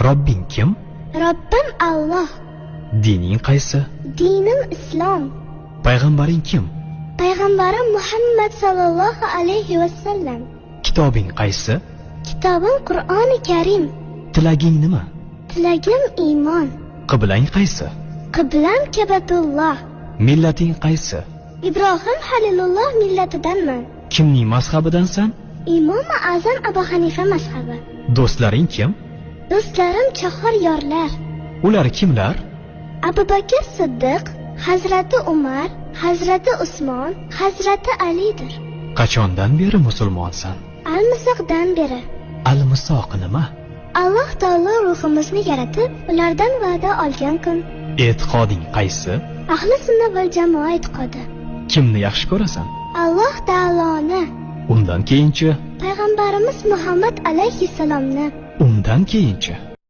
Robbing kim? Robbim Alloh. Dining qaysi? Dinim Islom. Payg'ambaring kim? Payg'ambarim Muhammad sallallohu alayhi vasallam. Kitobing qaysi? Kitobim Qur'oni Karim. Tilaging nima? Tilagim iymon. Qiblang qaysi? Qiblam Kabatulloh. Millating qaysi? Ibrohim Halilulloh millatidanman. Kimning mazhabidansan? Imom Azam Abu Hanifa mazhabi. Do'stlaring kim? Do'stlarim chahor yorlar. Ular kimlar? Abu Bakr Siddiq, Hazrati Umar, Hazrati Usmon, Hazrati Alidir. Qachondan beri musulmonsan? Al-Misoqdan beri. Al-Misoq nima? Alloh taolo ruhimizni yaratib, ulardan va'da olgan kun. E'tiqoding qaysi? Ahli sunna val jamoa e'tiqodi. Kimni yaxshi ko'rasan? Alloh taoloni. Undan keyinchi? Payg'ambarimiz Muhammad alayhissalomni. Undan keyinchi?